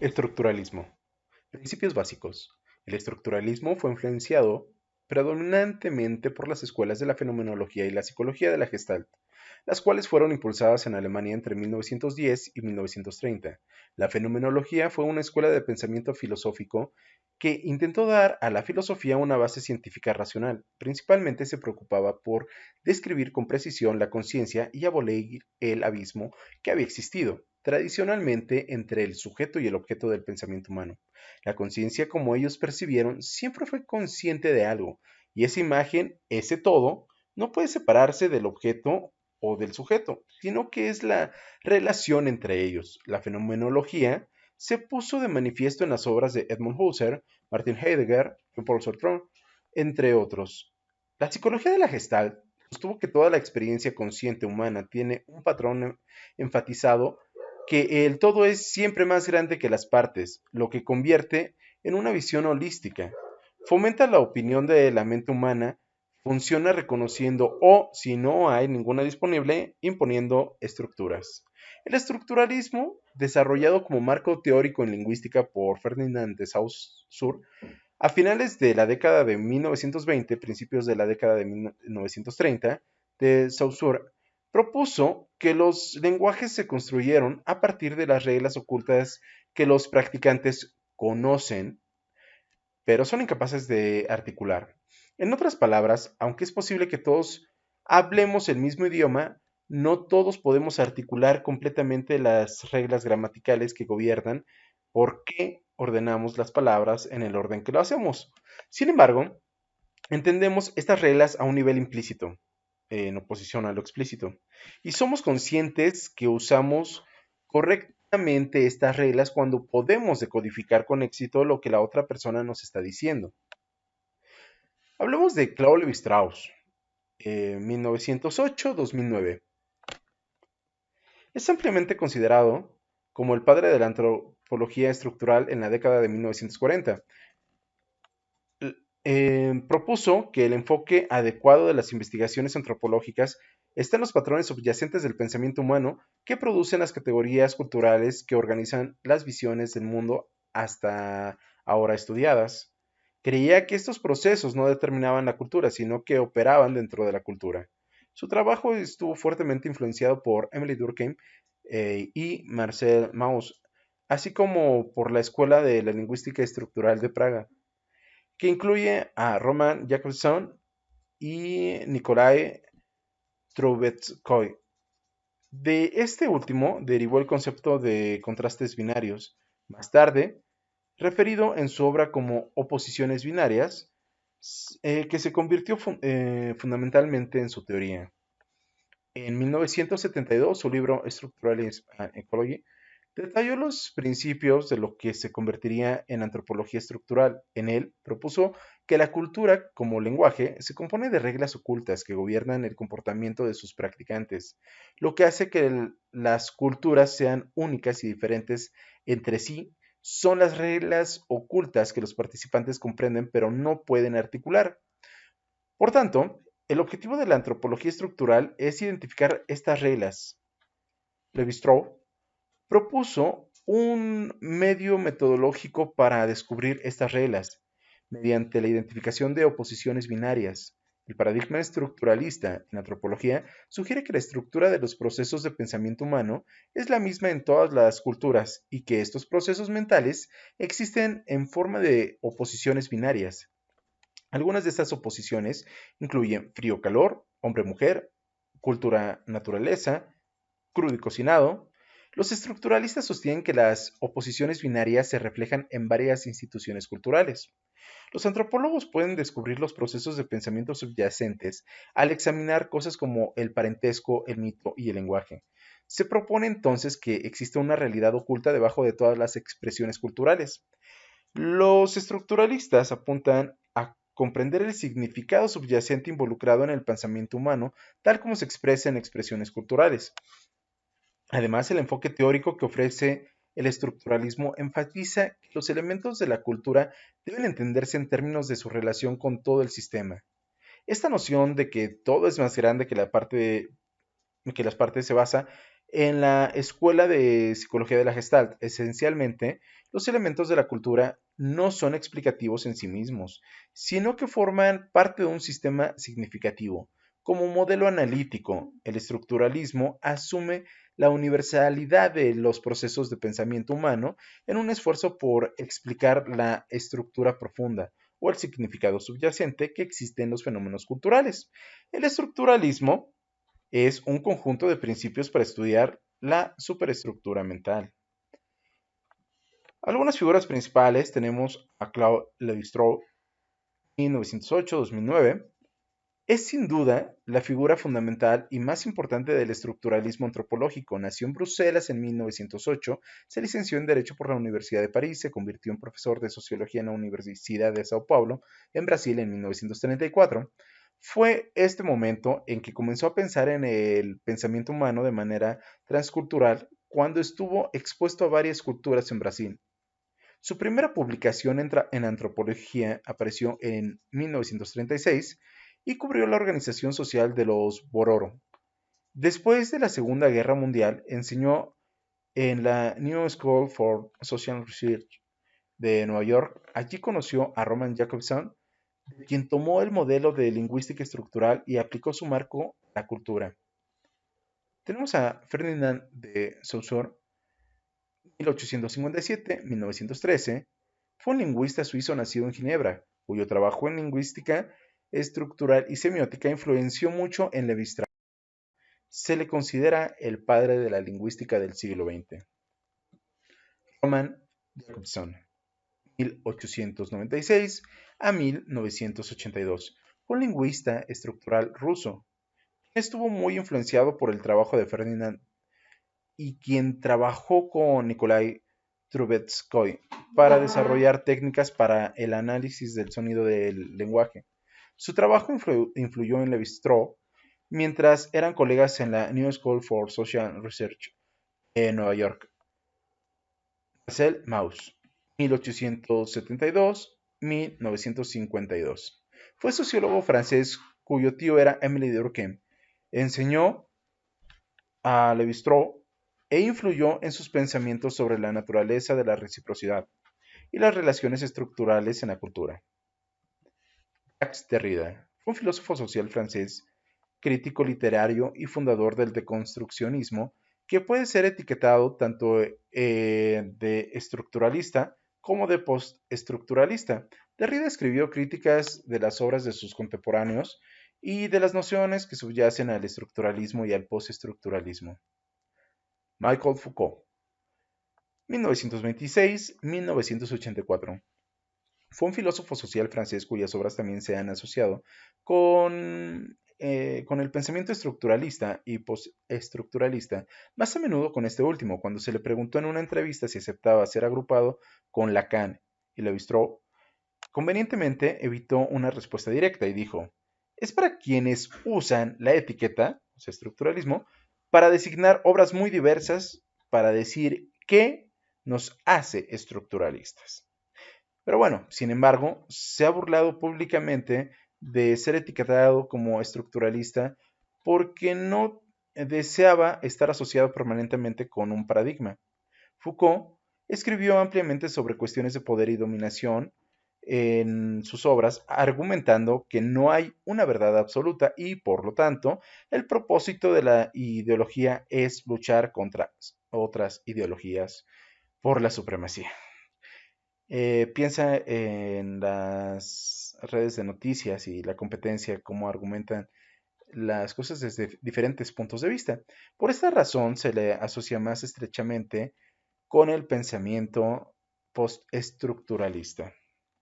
Estructuralismo. Principios básicos. El estructuralismo fue influenciado predominantemente por las escuelas de la fenomenología y la psicología de la Gestalt, las cuales fueron impulsadas en Alemania entre 1910 y 1930. La fenomenología fue una escuela de pensamiento filosófico que intentó dar a la filosofía una base científica racional. Principalmente se preocupaba por describir con precisión la conciencia y abolir el abismo que había existido tradicionalmente entre el sujeto y el objeto del pensamiento humano. La conciencia, como ellos percibieron, siempre fue consciente de algo, y esa imagen, ese todo, no puede separarse del objeto o del sujeto, sino que es la relación entre ellos. La fenomenología se puso de manifiesto en las obras de Edmund Husserl, Martin Heidegger y Paul Sartre, entre otros. La psicología de la Gestalt sostuvo que toda la experiencia consciente humana tiene un patrón enfatizado que el todo es siempre más grande que las partes, lo que convierte en una visión holística. Fomenta la opinión de la mente humana, funciona reconociendo o, si no hay ninguna disponible, imponiendo estructuras. El estructuralismo, desarrollado como marco teórico en lingüística por Ferdinand de Saussure, a finales de la década de 1920, principios de la década de 1930, de Saussure propuso que los lenguajes se construyeron a partir de las reglas ocultas que los practicantes conocen, pero son incapaces de articular. En otras palabras, aunque es posible que todos hablemos el mismo idioma, no todos podemos articular completamente las reglas gramaticales que gobiernan por qué ordenamos las palabras en el orden que lo hacemos. Sin embargo, entendemos estas reglas a un nivel implícito, en oposición a lo explícito, y somos conscientes que usamos correctamente estas reglas cuando podemos decodificar con éxito lo que la otra persona nos está diciendo. Hablemos de Claude Lévi-Strauss, 1908-2009. Es ampliamente considerado como el padre de la antropología estructural en la década de 1940. Propuso que el enfoque adecuado de las investigaciones antropológicas está en los patrones subyacentes del pensamiento humano que producen las categorías culturales que organizan las visiones del mundo hasta ahora estudiadas. Creía que estos procesos no determinaban la cultura, sino que operaban dentro de la cultura. Su trabajo estuvo fuertemente influenciado por Emily Durkheim y Marcel Mauss, así como por la Escuela de la Lingüística Estructural de Praga, que incluye a Roman Jakobson y Nikolai Trubetskoy. De este último derivó el concepto de contrastes binarios, más tarde referido en su obra como oposiciones binarias, que se convirtió fundamentalmente en su teoría. En 1972, su libro Structuralism and Ecology detalló los principios de lo que se convertiría en antropología estructural. En él propuso que la cultura, como lenguaje, se compone de reglas ocultas que gobiernan el comportamiento de sus practicantes, lo que hace que las culturas sean únicas y diferentes entre sí. Son las reglas ocultas que los participantes comprenden pero no pueden articular. Por tanto, el objetivo de la antropología estructural es identificar estas reglas. Levi-Strauss propuso un medio metodológico para descubrir estas reglas, mediante la identificación de oposiciones binarias. El paradigma estructuralista en antropología sugiere que la estructura de los procesos de pensamiento humano es la misma en todas las culturas y que estos procesos mentales existen en forma de oposiciones binarias. Algunas de estas oposiciones incluyen frío-calor, hombre-mujer, cultura-naturaleza, crudo y cocinado. Los estructuralistas sostienen que las oposiciones binarias se reflejan en varias instituciones culturales. Los antropólogos pueden descubrir los procesos de pensamiento subyacentes al examinar cosas como el parentesco, el mito y el lenguaje. Se propone entonces que existe una realidad oculta debajo de todas las expresiones culturales. Los estructuralistas apuntan a comprender el significado subyacente involucrado en el pensamiento humano, tal como se expresa en expresiones culturales. Además, el enfoque teórico que ofrece el estructuralismo enfatiza que los elementos de la cultura deben entenderse en términos de su relación con todo el sistema. Esta noción de que todo es más grande que las partes se basa En la Escuela de Psicología de la Gestalt, esencialmente, los elementos de la cultura no son explicativos en sí mismos, sino que forman parte de un sistema significativo. Como modelo analítico, el estructuralismo asume la universalidad de los procesos de pensamiento humano en un esfuerzo por explicar la estructura profunda o el significado subyacente que existe en los fenómenos culturales. El estructuralismo es un conjunto de principios para estudiar la superestructura mental. Algunas figuras principales tenemos a Claude Lévi-Strauss, 1908-2009. Es sin duda la figura fundamental y más importante del estructuralismo antropológico. Nació en Bruselas en 1908, se licenció en Derecho por la Universidad de París, se convirtió en profesor de Sociología en la Universidad de Sao Paulo, en Brasil, en 1934. Fue este momento en que comenzó a pensar en el pensamiento humano de manera transcultural cuando estuvo expuesto a varias culturas en Brasil. Su primera publicación en antropología apareció en 1936 y cubrió la organización social de los Bororo. Después de la Segunda Guerra Mundial, enseñó en la New School for Social Research de Nueva York. Allí conoció a Roman Jakobson, quien tomó el modelo de lingüística estructural y aplicó su marco a la cultura. Tenemos a Ferdinand de Saussure, 1857-1913, fue un lingüista suizo nacido en Ginebra, cuyo trabajo en lingüística estructural y semiótica influenció mucho en Lévi-Strauss. Se le considera el padre de la lingüística del siglo XX. Roman Jakobson, 1896 a 1982, fue un lingüista estructural ruso. Estuvo muy influenciado por el trabajo de Ferdinand y quien trabajó con Nikolai Trubetskoy para desarrollar técnicas para el análisis del sonido del lenguaje. Su trabajo influyó en Lévi-Strauss mientras eran colegas en la New School for Social Research en Nueva York. Marcel Mauss, 1872-1952. Fue sociólogo francés cuyo tío era Émile Durkheim. Enseñó a Lévi-Strauss e influyó en sus pensamientos sobre la naturaleza de la reciprocidad y las relaciones estructurales en la cultura. Jacques Derrida fue un filósofo social francés, crítico literario y fundador del deconstruccionismo, que puede ser etiquetado tanto de estructuralista como de postestructuralista. Derrida escribió críticas de las obras de sus contemporáneos y de las nociones que subyacen al estructuralismo y al postestructuralismo. Michel Foucault, 1926-1984. Fue un filósofo social francés cuyas obras también se han asociado con el pensamiento estructuralista y postestructuralista, más a menudo con este último. Cuando se le preguntó en una entrevista si aceptaba ser agrupado con Lacan y Lévi-Strauss, convenientemente evitó una respuesta directa y dijo: es para quienes usan la etiqueta, o sea, estructuralismo, para designar obras muy diversas, para decir qué nos hace estructuralistas. Pero bueno, sin embargo, se ha burlado públicamente de ser etiquetado como estructuralista porque no deseaba estar asociado permanentemente con un paradigma. Foucault escribió ampliamente sobre cuestiones de poder y dominación en sus obras, argumentando que no hay una verdad absoluta y, por lo tanto, el propósito de la ideología es luchar contra otras ideologías por la supremacía. Piensa en las redes de noticias y la competencia, cómo argumentan las cosas desde diferentes puntos de vista. Por esta razón se le asocia más estrechamente con el pensamiento postestructuralista.